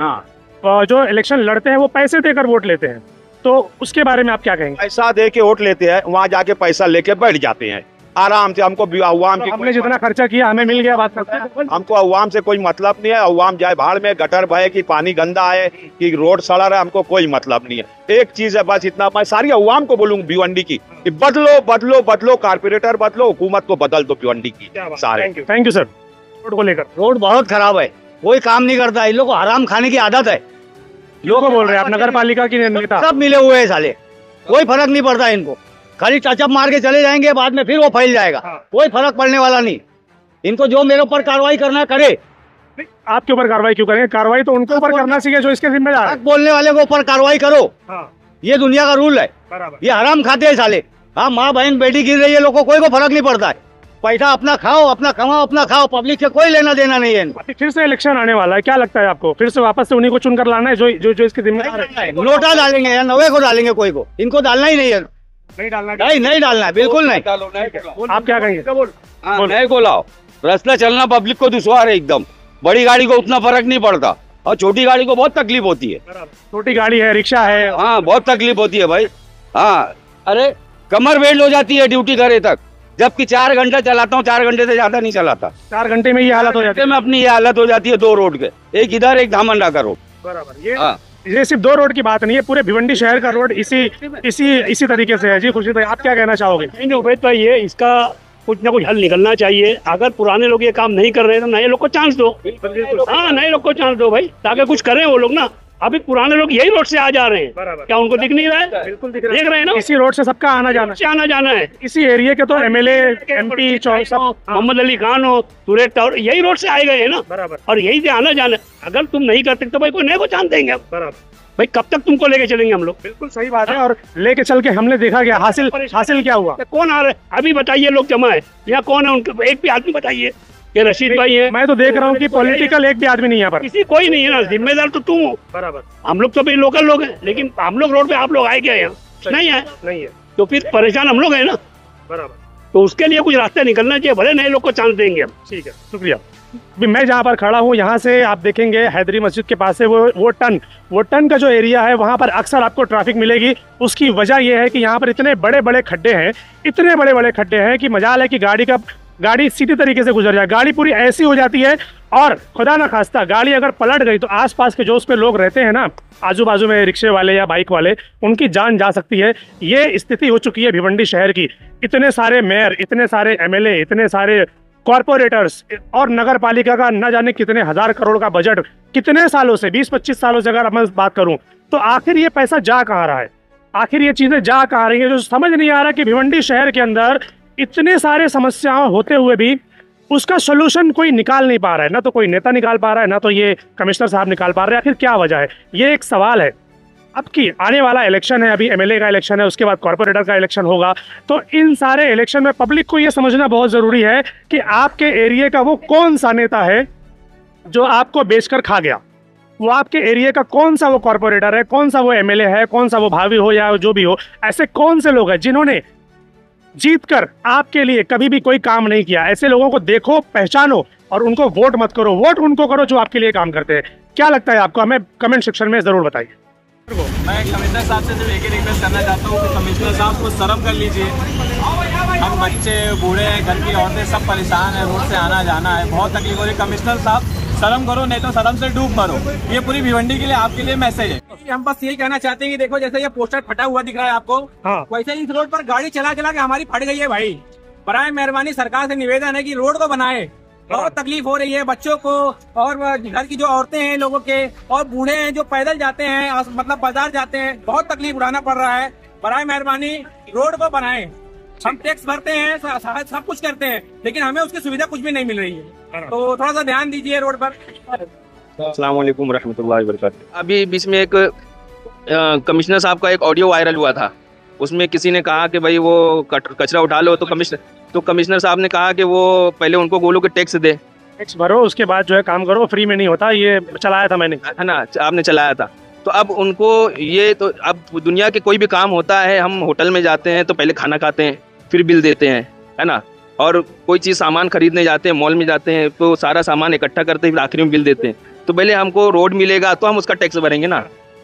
जो इलेक्शन लड़ते हैं वो पैसे देकर वोट लेते हैं, तो उसके बारे में आप क्या कहेंगे? पैसा दे के वोट लेते हैं, वहाँ जाके पैसा लेके बैठ जाते हैं आराम से। हमको अवाम की, हमने जितना खर्चा किया हमें मिल गया, बात करते हैं। हमको अवाम से कोई मतलब नहीं है। अवाम जाए भाड़ में, गटर बहे कि पानी गंदा है कि रोड सड़ा रहा है, हमको कोई मतलब नहीं है। एक चीज है बस, इतना मैं सारी अवाम को बोलूंगा भिवंडी की कि बदलो बदलो बदलो, कारपोरेटर बदलो, हुकूमत को बदल दो भिवंडी की सारे। Thank you sir. रोड को लेकर, रोड बहुत खराब है, कोई काम नहीं करता, इन लोग को हराम खाने की आदत है। लोग बोल रहे हैं आप नगर पालिका की नेता, सब मिले हुए हैं साले, कोई फर्क नहीं पड़ता इनको, खाली टचअप मार के चले जाएंगे, बाद में फिर वो फैल जाएगा। कोई फर्क पड़ने वाला नहीं। इनको जो मेरे ऊपर कार्रवाई करना करे। आपके ऊपर कार्रवाई क्यों करेंगे? कार्रवाई तो उनके ऊपर करना चाहिए जो इसके जिम्मेदार है। बोलने वाले के ऊपर कार्रवाई करो, ये दुनिया का रूल है। ये हराम खाते हैं साले। हाँ, माँ बहन बेटी गिर रही है, लोगों को कोई को फर्क नहीं पड़ता है। पैसा अपना खाओ, अपना कमाओ, अपना खाओ, पब्लिक से कोई लेना देना नहीं है। फिर से इलेक्शन आने वाला है, क्या लगता है आपको? फिर से वापस से उन्हीं को चुनकर लाना है जो इसके जिम्मेदार है? नोटा डालेंगे या नवे को डालेंगे, कोई को इनको डालना ही नहीं है। नहीं डालना, नहीं डालना है, बिल्कुल नहीं। आप क्या कहेंगे? नहीं को लाओ, रास्ता चलना पब्लिक को दुश्वार है एकदम। बड़ी गाड़ी को उतना फर्क नहीं पड़ता और छोटी गाड़ी को बहुत तकलीफ होती है। छोटी गाड़ी है, रिक्शा है, हाँ बहुत तकलीफ होती है भाई। हाँ, अरे कमर बेल्ट हो जाती है ड्यूटी घरे तक, जबकि 4 घंटा चलाता हूँ, 4 घंटे से ज्यादा नहीं चलाता। 4 घंटे में ये हालत हो जाती है। में अपनी ये हालत हो जाती है 2 रोड के, एक इधर एक धामंडा का रोड। बराबर। ये सिर्फ 2 रोड की बात नहीं है, पूरे भिवंडी शहर का रोड इसी तरीके से है। जी खुर्शीद भाई, आप क्या कहना चाहोगे? नहीं उबैद भाई, ये इसका कुछ ना कुछ हल निकलना चाहिए। अगर पुराने लोग ये काम नहीं कर रहे हैं तो नए लोग को चांस दो। हाँ, नए लोग को चांस दो भाई, ताकि कुछ करें वो लोग ना। अभी पुराने लोग यही रोड से आ जा रहे हैं, क्या उनको दिख नहीं रहा है? बिल्कुल देख रहे हैं ना, इसी रोड से सबका आना जाना है। इसी एरिया के तो एमएलए, एमपी, मोहम्मद अली खान हो, सुरेश टावर, यही रोड से आए गए हैं ना, और यही से आना जाना। अगर तुम नहीं करते तो भाई कोई नए को चांस देंगे भाई, कब तक तुमको लेके चलेंगे हम लोग? बिल्कुल सही बात है। और लेके चल के हमने देखा क्या हासिल क्या हुआ? कौन आ रहे अभी बताइए, लोग जमा है यहाँ, कौन है उनको एक भी आदमी बताइए। ये रशीद भाई है, मैं तो देख रहा हूँ कि पॉलिटिकल एक भी आदमी नहीं यहाँ पर, किसी कोई नहीं है ना। जिम्मेदार तो तुम हो। बराबर। हम लोग तो भाई लोकल लोग हैं, लेकिन हम लोग रोड पे, आप लोग आए क्या यहाँ? नहीं है तो फिर परेशान हम लोग है ना। बराबर। तो उसके लिए कुछ रास्ता निकलना चाहिए, भले नए लोग को चांस देंगे हम। ठीक है, शुक्रिया। मैं जहाँ पर खड़ा हूँ यहाँ से आप देखेंगे हैदरी मस्जिद के पास से वो टन का जो एरिया है, वहाँ पर अक्सर आपको ट्रैफिक मिलेगी। उसकी वजह यह है कि यहाँ पर इतने बड़े बड़े खड्डे हैं कि मजाल है कि गाड़ी का गाड़ी सीधी तरीके से गुजर जाए। गाड़ी पूरी ऐसी हो जाती है और खुदा ना खास्ता गाड़ी अगर पलट गई तो आसपास के जो उस पे लोग रहते हैं ना, आजू बाजू में रिक्शे वाले या बाइक वाले, उनकी जान जा सकती है। ये स्थिति हो चुकी है भिवंडी शहर की। इतने सारे मेयर, इतने सारे एमएलए, इतने सारे कॉरपोरेटर्स और नगर पालिका का न जाने कितने हजार करोड़ का बजट कितने सालों से, 20-25 सालों से अगर मैं बात करूं, तो आखिर ये पैसा जा कहाँ रहा है, आखिर ये चीजें जा कहाँ रही है, जो समझ नहीं आ रहा कि भिवंडी शहर के अंदर इतने सारे समस्याएं होते हुए भी उसका सोल्यूशन कोई निकाल नहीं पा रहा है। ना तो कोई नेता निकाल पा रहा है, ना तो ये कमिश्नर साहब निकाल पा रहे हैं। आखिर क्या वजह है, ये एक सवाल है। अब की आने वाला इलेक्शन है, अभी एमएलए का इलेक्शन है, उसके बाद कॉर्पोरेटर का इलेक्शन होगा, तो इन सारे इलेक्शन में पब्लिक को ये समझना बहुत ज़रूरी है कि आपके एरिया का वो कौन सा नेता है जो आपको बेचकर खा गया, वो आपके एरिया का कौन सा वो कॉर्पोरेटर है, कौन सा वो एमएलए है, कौन सा वो भावी हो या जो भी हो, ऐसे कौन से लोग हैं जिन्होंने जीतकर आपके लिए कभी भी कोई काम नहीं किया। ऐसे लोगों को देखो, पहचानो और उनको वोट मत करो, वोट उनको करो जो आपके लिए काम करते हैं। क्या लगता है आपको, हमें कमेंट सेक्शन में ज़रूर बताइए। मैं कमिश्नर साहब से सिर्फ एक ही रिक्वेस्ट करना चाहता हूँ कि कमिश्नर साहब को शर्म कर लीजिए। हम बच्चे, बूढ़े, घर की औरतें सब परेशान है, रोड से आना जाना है, बहुत तकलीफ हो रही है। कमिश्नर साहब शर्म करो, नहीं तो शर्म से डूब मरो। ये पूरी भिवंडी के लिए, आपके लिए मैसेज है। हम बस यही कहना चाहते हैं कि देखो, जैसे ये पोस्टर फटा हुआ दिख रहा है आपको, वैसे इस रोड पर गाड़ी चला चला के हमारी फट गई है भाई। बराए मेहरबानी सरकार से निवेदन है कि रोड को बनाए। बहुत तकलीफ हो रही है बच्चों को और घर की जो औरतें हैं लोगों के, और बूढ़े हैं जो पैदल जाते हैं, मतलब बाजार जाते हैं, बहुत तकलीफ उठाना पड़ रहा है। बराए मेहरबानी रोड को बनाएं। हम टैक्स भरते हैं, सब कुछ करते हैं, लेकिन हमें उसकी सुविधा कुछ भी नहीं मिल रही है, तो थोड़ा सा ध्यान दीजिए रोड पर। अस्सलाम वालेकुम रहमतुल्लाहि व बरकातुहू। अभी बीच में एक कमिश्नर साहब का एक ऑडियो वायरल हुआ था, उसमें किसी ने कहा कि भाई वो कचरा उठा लो, तो कमिश्नर साहब ने कहा कि वो पहले उनको बोलो कि टैक्स दे, टैक्स भरो, उसके बाद जो है काम करो, फ्री में नहीं होता। ये चलाया था मैंने, है ना, आपने चलाया था। तो अब उनको ये, तो अब दुनिया के कोई भी काम होता है, हम होटल में जाते हैं तो पहले खाना खाते हैं, फिर बिल देते हैं, है ना, और कोई चीज़ सामान खरीदने जाते हैं, मॉल में जाते हैं तो सारा सामान इकट्ठा करते हैं, फिर आखिरी में बिल देते हैं। तो पहले हमको रोड मिलेगा तो हम उसका टैक्स भरेंगे ना,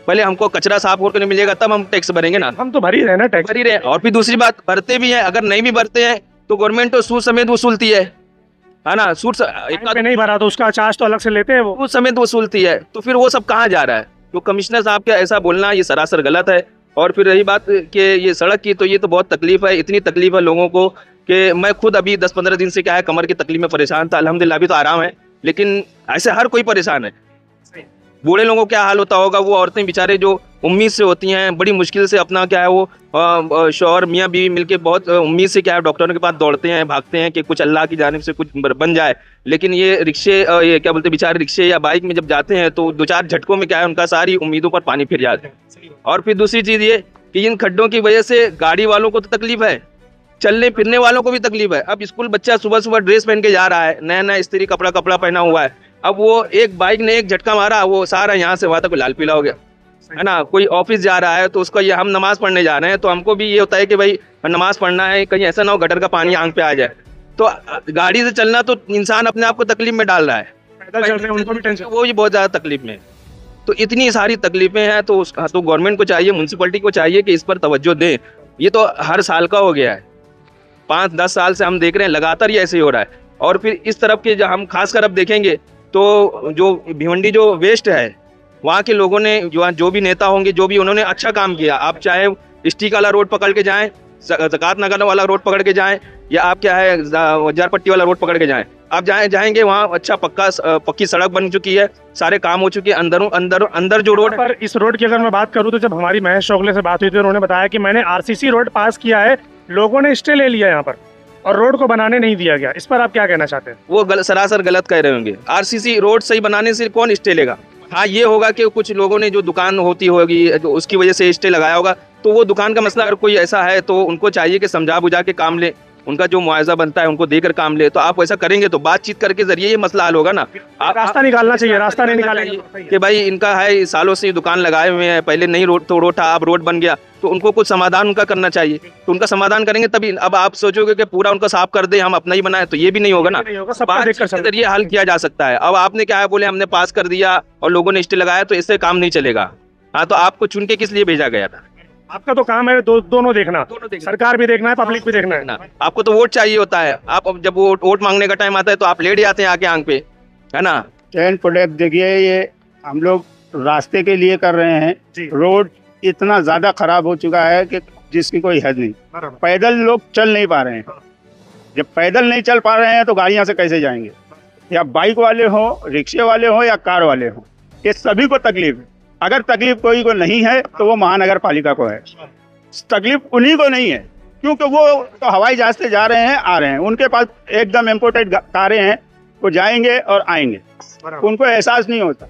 पहले हमको कचरा साफ होकर मिलेगा तब हम टैक्स भरेंगे ना। हम तो भर ही रहे ना, टैक्स भर ही रहे। और फिर दूसरी बात, भरते भी हैं, अगर नहीं भी भरते हैं तो गवर्नमेंट तो सूद समेत वसूलती है ना, सूद पे नहीं भरा तो उसका चार्ज तो अलग से लेते हैं, वो सूद समेत वसूलती है। तो फिर वो सब कहाँ जा रहा है? तो कमिश्नर साहब का ऐसा बोलना ये सरासर गलत है। और फिर रही बात कि ये सड़क की, तो ये तो बहुत तकलीफ है, इतनी तकलीफ है लोगों को कि मैं खुद अभी 10-15 दिन से क्या है कमर की तकलीफ में परेशान था। अल्हम्दुलिल्लाह अभी तो आराम है, लेकिन ऐसे हर कोई परेशान है। बूढ़े लोगों को क्या हाल होता होगा, वो औरतें बेचारे जो उम्मीद से होती हैं, बड़ी मुश्किल से अपना क्या है वो शौहर मियाँ बीवी मिलके बहुत उम्मीद से क्या है डॉक्टरों के पास दौड़ते हैं, भागते हैं कि कुछ अल्लाह की जानिब से कुछ बन जाए। लेकिन ये रिक्शे, ये क्या बोलते हैं, बेचारे रिक्शे या बाइक में जब जाते हैं तो 2-4 झटकों में क्या है उनका सारी उम्मीदों पर पानी फिर जाता है। और फिर दूसरी चीज़ ये कि इन खड्डों की वजह से गाड़ी वालों को तो तकलीफ है, चलने फिरने वालों को भी तकलीफ है। अब स्कूल बच्चा सुबह सुबह ड्रेस पहन के जा रहा है, नया नया स्त्री कपड़ा पहना हुआ है, अब वो एक बाइक ने एक झटका मारा, वो सारा यहाँ से वहाँ तक लाल पीला हो गया, है ना। कोई ऑफिस जा रहा है तो उसका ये, हम नमाज पढ़ने जा रहे हैं तो हमको भी ये होता है कि भाई नमाज पढ़ना है, कहीं ऐसा ना हो गटर का पानी आंख पे आ जाए। तो गाड़ी से चलना तो इंसान अपने आप को तकलीफ में डाल रहा है, पैदल चल रहे हैं उनको भी टेंशन, वो भी बहुत ज़्यादा तकलीफ में। तो इतनी सारी तकलीफें हैं, तो गवर्नमेंट को चाहिए, म्यूनसिपलिटी को चाहिए कि इस पर तवज्जो दें। ये तो हर साल का हो गया है, 5-10 साल से हम देख रहे हैं लगातार ये ऐसे ही हो रहा है। और फिर इस तरफ के हम खासकर अब देखेंगे तो जो भिवंडी जो वेस्ट है, वहाँ के लोगों ने जो भी नेता होंगे, जो भी उन्होंने अच्छा काम किया, आप चाहे स्टिक वाला रोड पकड़ के जाएं, ज़कात नगर वाला रोड पकड़ के जाएं, या आप क्या है वजारपट्टी वाला रोड पकड़ के जाएं, आप जाएंगे वहाँ अच्छा पक्की सड़क बन चुकी है, सारे काम हो चुके हैं। अंदर जो रोड पर, इस रोड की अगर मैं बात करूँ तो जब हमारी महेश चौगले से बात हुई थी, उन्होंने बताया कि मैंने आरसीसी रोड पास किया है, लोगों ने स्टे ले लिया यहाँ पर और रोड को बनाने नहीं दिया गया। इस पर आप क्या कहना चाहते हैं? वो सरासर गलत कह रहे होंगे। आरसीसी रोड सही बनाने से कौन स्टे लेगा? हाँ, ये होगा कि कुछ लोगों ने जो दुकान होती होगी तो उसकी वजह से स्टे लगाया होगा, तो वो दुकान का मसला अगर कोई ऐसा है तो उनको चाहिए कि समझा बुझा के काम ले, उनका जो मुआवजा बनता है उनको देकर काम ले। तो आप ऐसा करेंगे तो बातचीत करके जरिए ये मसला हल होगा ना। आप रास्ता निकालना चाहिए, रास्ता नहीं निकालेंगे कि भाई इनका है सालों से दुकान लगाए हुए हैं, पहले नहीं रोड तो रोड था, अब रोड बन गया, तो उनको कुछ समाधान उनका करना चाहिए, तो उनका समाधान करेंगे तभी। अब आप सोचोगे कि पूरा उनका साफ कर दे, हम अपना ही बनाए, तो ये भी नहीं होगा ना। बातचीत के जरिए हल किया जा सकता है। अब आपने क्या है बोले हमने पास कर दिया और लोगों ने स्टे लगाया, तो इससे काम नहीं चलेगा। हाँ, तो आपको चुन के किस लिए भेजा गया था? आपका तो काम है दोनों देखना, सरकार भी देखना है, पब्लिक भी देखना है। आपको तो वोट चाहिए होता है, आप अब जब वोट मांगने का टाइम आता है तो आप लेट जाते हैं आके आंख पे, है ना। चैन प्रोडक्ट देखिए, ये हम लोग रास्ते के लिए कर रहे हैं। रोड इतना ज्यादा खराब हो चुका है कि जिसकी कोई हद नहीं। पैदल लोग चल नहीं पा रहे हैं। जब पैदल नहीं चल पा रहे हैं तो गाड़ियां से कैसे जाएंगे? या बाइक वाले हो, रिक्शे वाले हो या कार वाले हो, ये सभी को तकलीफ है। अगर तकलीफ कोई को नहीं है तो वो महानगर पालिका को है। तकलीफ उन्हीं को नहीं है, क्योंकि वो तो हवाई जहाज से जा रहे हैं, आ रहे हैं, उनके पास एकदम इम्पोर्टेड कारें हैं, वो जाएंगे और आएंगे, उनको एहसास नहीं होता।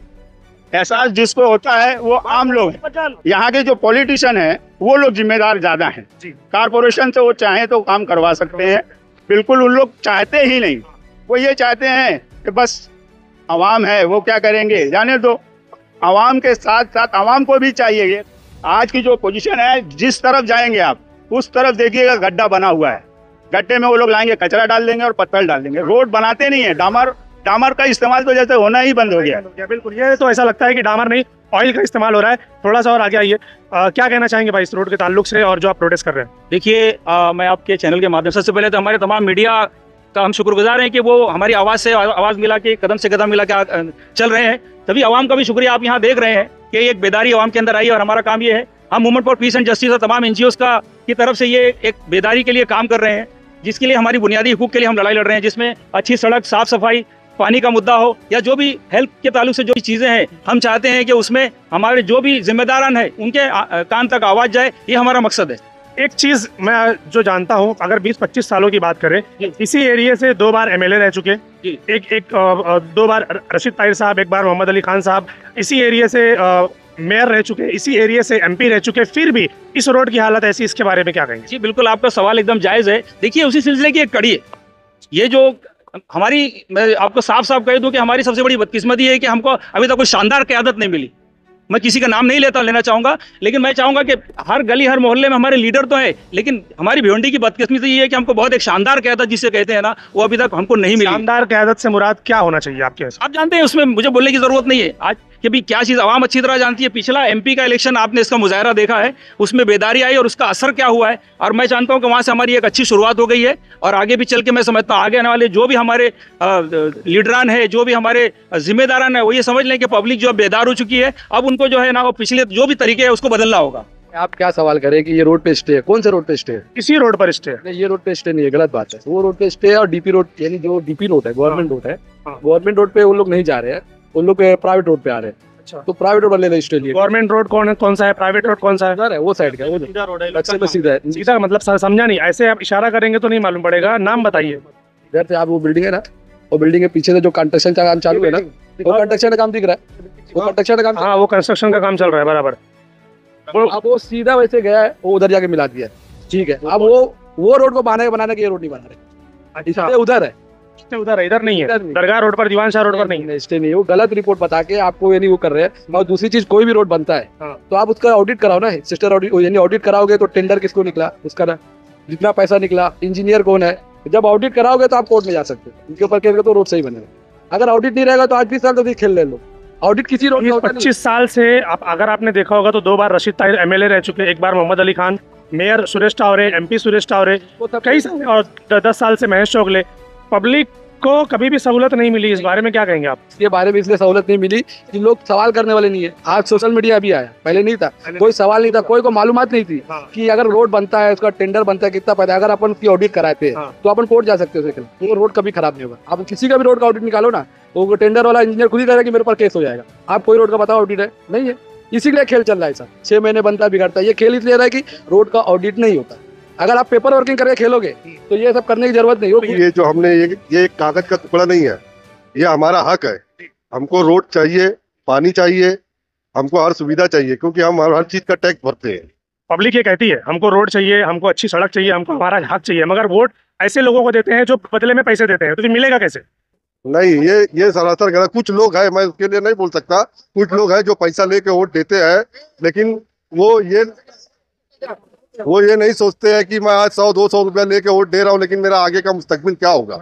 एहसास जिसको होता है वो आम लोग हैं। यहाँ के जो पॉलिटिशियन हैं वो लोग जिम्मेदार ज्यादा हैं। कारपोरेशन से वो चाहें तो काम करवा सकते हैं, बिल्कुल उन लोग चाहते ही नहीं। वो ये चाहते हैं कि बस आवाम है, वो क्या करेंगे जाने दो। आवाम के साथ साथ आवाम को भी चाहिए। आज की जो पोजीशन है, जिस तरफ जाएंगे आप उस तरफ देखिएगा गड्ढा बना हुआ है। गड्ढे में वो लोग लाएंगे, कचरा डाल देंगे और पत्थर डाल देंगे। रोड बनाते नहीं है। डामर का इस्तेमाल तो जैसे होना ही बंद हो गया। बिल्कुल, ये तो ऐसा लगता है कि डामर नहीं, ऑयल का इस्तेमाल हो रहा है। थोड़ा सा और आगे आइए, क्या कहना चाहेंगे भाई इस रोड के ताल्लुक से और जो आप प्रोटेस्ट कर रहे हैं? देखिए, मैं आपके चैनल के माध्यम से सबसे पहले तो हमारे तमाम मीडिया का हम शुक्रगुजार हैं कि वो हमारी आवाज़ से आवाज़ मिला के, कदम से कदम मिला के चल रहे हैं। तभी आवाम का भी शुक्रिया। आप यहाँ देख रहे हैं कि एक बेदारी आवाम के अंदर आई है और हमारा काम ये है, हम movement for piece and justice और तमाम NGOs की तरफ से ये एक बेदारी के लिए काम कर रहे हैं, जिसके लिए हमारी बुनियादी हुकूक के लिए हम लड़ाई लड़ रहे हैं, जिसमें अच्छी सड़क, साफ सफाई, पानी का मुद्दा हो या जो भी हेल्थ के ताल्लुक से जो भी चीज़ें हैं, हम चाहते हैं कि उसमें हमारे जो भी जिम्मेदारान हैं उनके कान तक आवाज़ जाए। ये हमारा मकसद है। एक चीज मैं जो जानता हूं, अगर 20-25 सालों की बात करें, इसी एरिया से 2 बार MLA रह चुके, एक 2 बार रशीद ताहिर साहब, एक बार मोहम्मद अली खान साहब, इसी एरिया से मेयर रह चुके, इसी एरिया से MP रह चुके, फिर भी इस रोड की हालत ऐसी, इसके बारे में क्या कहेंगे? जी बिल्कुल, आपका सवाल एकदम जायज़ है। देखिए, उसी सिलसिले की एक कड़ी है ये जो हमारी, मैं आपको साफ साफ कह दूं कि हमारी सबसे बड़ी बदकिस्मती है कि हमको अभी तक कोई शानदार क़यादत नहीं मिली। मैं किसी का नाम नहीं लेना चाहूँगा, लेकिन मैं चाहूँगा कि हर गली हर मोहल्ले में हमारे लीडर तो है, लेकिन हमारी भिवंडी की बदकिस्मती ये है कि हमको बहुत एक शानदार क़यादत जिसे कहते हैं ना, वो अभी तक हमको नहीं मिली। शानदार क़यादत से मुराद क्या होना चाहिए आपके? आप जानते हैं, उसमें मुझे बोलने की ज़रूरत नहीं है आज कि भी क्या चीज़ आवाम अच्छी तरह जानती है। पिछला MP का इलेक्शन आपने इसका मुजाहरा देखा है, उसमें बेदारी आई और उसका असर क्या हुआ है, और मैं जानता हूँ कि वहाँ से हमारी एक अच्छी शुरुआत हो गई है। और आगे भी चल के मैं समझता हूँ आगे आने वाले जो भी हमारे लीडरान है, जो भी हमारे जिम्मेदारान है, वो ये समझ लें कि पब्लिक जो बेदार हो चुकी है, अब उनको जो है ना वो पिछले जो भी तरीके है उसको बदलना होगा। आप क्या सवाल करें कि ये रोड पे स्टे है? कौन से रोड पे स्टे है? इसी रोड पर स्टे है। नहीं, ये रोड पे स्टे नहीं है, गलत बात है। वो रोड पे स्टे है और DP रोड, यानी जो DP रोड है, गवर्नमेंट रोड है, गवर्नमेंट रोड पे वो लोग नहीं जा रहे हैं, उन लोग प्राइवेट रोड पे आ रहे हैं। तो प्राइवेट रोड बदले स्टे लिए। गवर्नमेंट रोड कौन सा है, प्राइवेट रोड कौन सा है? वो साइड का, वो सीधा रोड है, लक्ष्य में सीधा है। सीधा मतलब समझा नहीं, ऐसे आप इशारा करेंगे तो नहीं मालूम पड़ेगा। नाम बताइए। इधर से आप, वो बिल्डिंग है ना, वो बिल्डिंग के पीछे से जो कंस्ट्रक्शन का काम चालू है ना, वो कंस्ट्रक्शन का काम दिख रहा है, वो कंस्ट्रक्शन का काम। हाँ, वो कंस्ट्रक्शन का काम चल रहा है, बराबर। अब वो सीधा वैसे गया है, वो उधर जाके मिला दिया, ठीक है। अब वो रोड को बनाने के ये रोड नहीं बना रहे। अच्छा, उधर है, उधर है, इधर नहीं है। दरगाह रोड पर, दीवान शाह रोड पर नहीं है, स्टे नहीं है। वो गलत रिपोर्ट बता के आपको यानी वो कर रहे हैं। और दूसरी चीज, कोई भी रोड बनता है तो आप उसका ऑडिट कराओ ना, सिस्टर ऑडिट, यानी ऑडिट कराओगे तो टेंडर किसको निकला, उसका ना जितना पैसा निकला, इंजीनियर कौन है, जब ऑडिट कराओगे तो आप कोर्ट में जा सकते हो, उनके ऊपर कहेंगे तो रोड सही बनेगा। अगर ऑडिट नहीं रहेगा तो आज 20 साल तो खेल ले लो। ऑडिट किसी रोड में 25 साल से अगर आपने देखा होगा तो 2 बार रशीद ताहिर MLA रह चुके, एक बार मोहम्मद अली खान, मेयर सुरेश टावरे, MP सुरेश टावरे, कई साल, और 10 साल से महेश चोगले। पब्लिक को कभी भी सहूलत नहीं मिली, इस बारे में क्या कहेंगे आप? इसके बारे में इसलिए सहूलत नहीं मिली कि लोग सवाल करने वाले नहीं है। आज सोशल मीडिया भी आया, पहले नहीं था, कोई सवाल नहीं था, कोई को मालूमात नहीं थी कि अगर रोड बनता है, उसका टेंडर बनता है, कितना पैसा, अगर अपन उसकी ऑडिट कराते हैं तो अपन कोर्ट जा सकते हो, वो रोड कभी खराब नहीं होगा। आप किसी का भी रोड का ऑडिट निकालो ना, वो टेंडर वाला इंजीनियर खुद ही कह रहा है कि मेरे पर केस हो जाएगा। आप कोई रोड का बताओ ऑडिट है? नहीं है। इसी के लिए खेल चल रहा है सर, 6 महीने बनता है, बिगड़ता है। ये खेल इसलिए रहा है कि रोड का ऑडिट नहीं होता। अगर आप पेपर वर्किंग करके खेलोगे तो ये सब करने की जरूरत नहीं होगी। ये जो हमने ये एक कागज का टुकड़ा नहीं है, ये हमारा हक है। हमको रोड चाहिए, पानी चाहिए, हमको हर सुविधा चाहिए, क्योंकि हम हर चीज का टैक्स भरते हैं। पब्लिक ये कहती है हमको रोड चाहिए, हमको अच्छी सड़क चाहिए, हमको हमारा हक चाहिए, मगर वोट ऐसे लोगों को देते हैं जो बदले में पैसे देते हैं, तो फिर मिलेगा कैसे? नहीं, ये सरासर गलत। कुछ लोग हैं, मैं उसके लिए नहीं बोल सकता, कुछ लोग हैं जो पैसा लेके वोट देते हैं, लेकिन वो ये नहीं सोचते हैं कि मैं आज 100-200 रुपया लेके वोट दे रहा हूँ, लेकिन मेरा आगे का मुस्तकबिल क्या होगा।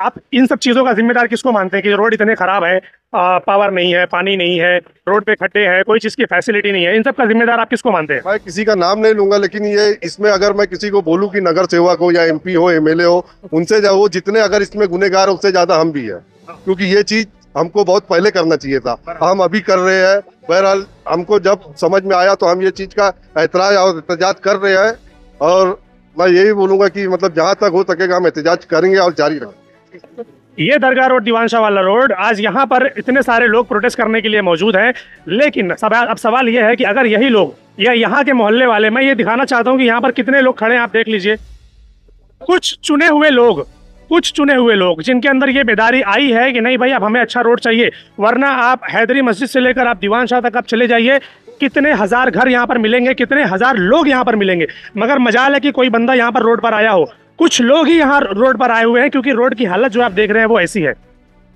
आप इन सब चीज़ों का जिम्मेदार किसको मानते हैं कि रोड इतने खराब है, पावर नहीं है, पानी नहीं है, रोड पे खड्डे हैं, कोई चीज़ की फैसिलिटी नहीं है, इन सब का जिम्मेदार आप किसको मानते हैं? मैं किसी का नाम नहीं लूंगा, लेकिन ये इसमें अगर मैं किसी को बोलूं कि नगर सेवक हो या MP हो, MLA हो, उनसे वो जितने अगर इसमें गुनहगार उससे ज्यादा हम भी है, क्योंकि ये चीज हमको बहुत पहले करना चाहिए था, हम अभी कर रहे हैं। बहरहाल हमको जब समझ में आया तो हम ये चीज का एतराज और एहतजाज कर रहे हैं, और मैं यही बोलूंगा कि मतलब जहां तक हो सकेगा हम एहतजाज करेंगे और जारी रखेंगे। ये दरगाह रोड, दीवान शाह वाला रोड, आज यहाँ पर इतने सारे लोग प्रोटेस्ट करने के लिए मौजूद हैं, लेकिन अब सवाल ये है कि अगर यही लोग या यहाँ के मोहल्ले वाले, मैं ये दिखाना चाहता हूँ कि यहाँ पर कितने लोग खड़े हैं, आप देख लीजिए, कुछ चुने हुए लोग जिनके अंदर ये बेदारी आई है कि नहीं भाई अब हमें अच्छा रोड चाहिए, वरना आप हैदरी मस्जिद से लेकर आप दीवान शाह तक आप चले जाइए, कितने हजार घर यहाँ पर मिलेंगे, कितने हजार लोग यहाँ पर मिलेंगे, मगर मजाल है कि कोई बंदा यहाँ पर रोड पर आया हो। कुछ लोग ही यहाँ रोड पर आए हुए हैं क्योंकि रोड की हालत जो आप देख रहे हैं वो ऐसी है।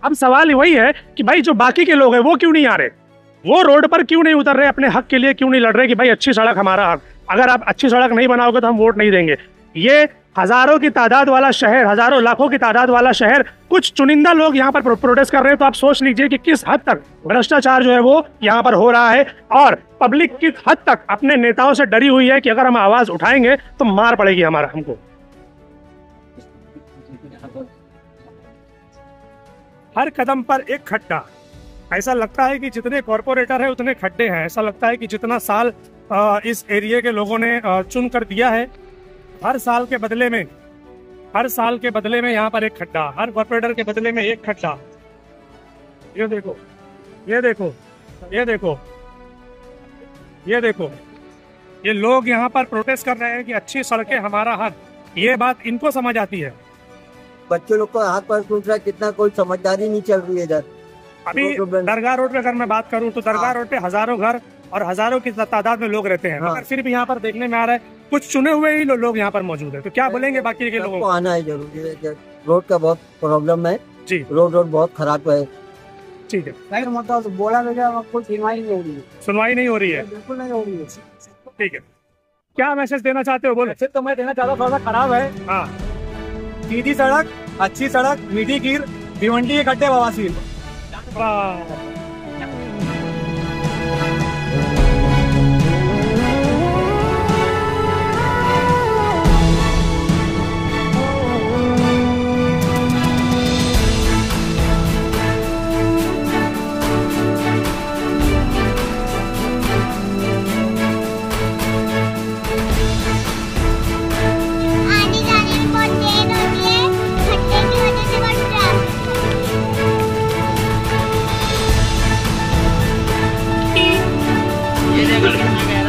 अब सवाल वही है कि भाई जो बाकी के लोग हैं वो क्यों नहीं आ रहे, वो रोड पर क्यों नहीं उतर रहे, अपने हक के लिए क्यों नहीं लड़ रहे कि भाई अच्छी सड़क हमारा हक, अगर आप अच्छी सड़क नहीं बनाओगे तो हम वोट नहीं देंगे। ये हजारों की तादाद वाला शहर, हजारों लाखों की तादाद वाला शहर, कुछ चुनिंदा लोग यहाँ पर प्रोटेस्ट कर रहे हैं, तो आप सोच लीजिए कि किस हद तक भ्रष्टाचार जो है वो यहाँ पर हो रहा है, और पब्लिक किस हद तक अपने नेताओं से डरी हुई है कि अगर हम आवाज उठाएंगे तो मार पड़ेगी हमको। हर कदम पर एक खड्डा, ऐसा लगता है कि जितने कॉरपोरेटर है उतने खड्डे हैं, ऐसा लगता है कि जितना साल इस एरिया के लोगों ने चुन कर दिया है, हर साल के बदले में यहाँ पर एक खड्डा, हर कॉरपोरेटर के बदले में एक खड्डा। ये देखो, ये देखो, ये देखो, ये देखो, ये लोग यहाँ पर प्रोटेस्ट कर रहे हैं कि अच्छी सड़कें हमारा हक, ये बात इनको समझ आती है। बच्चों लोग को हाथ पर टूट रहा है, कितना कोई समझदारी नहीं चल रही है इधर। अभी दरगाह रोड पे अगर मैं बात करूं तो दरगाह रोड पे हजारों घर और हजारों की तादाद में लोग रहते हैं, मगर फिर भी यहाँ पर देखने में आ रहा है कुछ चुने हुए ही लोग यहाँ पर मौजूद है। तो क्या बोलेंगे बाकी के लोगों को? आना है जरूरी है, रोड का बहुत प्रॉब्लम है जी, रोड बहुत खराब है। ठीक है, मतलब बोला कुछ सुनवाई नहीं हो रही है, सुनवाई नहीं हो रही है, बिल्कुल नहीं हो रही है। ठीक है, क्या मैसेज देना चाहते हो? बोलो। मैसेज तो मैं देना चाहता हूँ, थोड़ा सा खराब है। हाँ, सीधी सड़क, अच्छी सड़क, मीठी खीर, भिवंडी के खड्डे बवासीर। ये देखो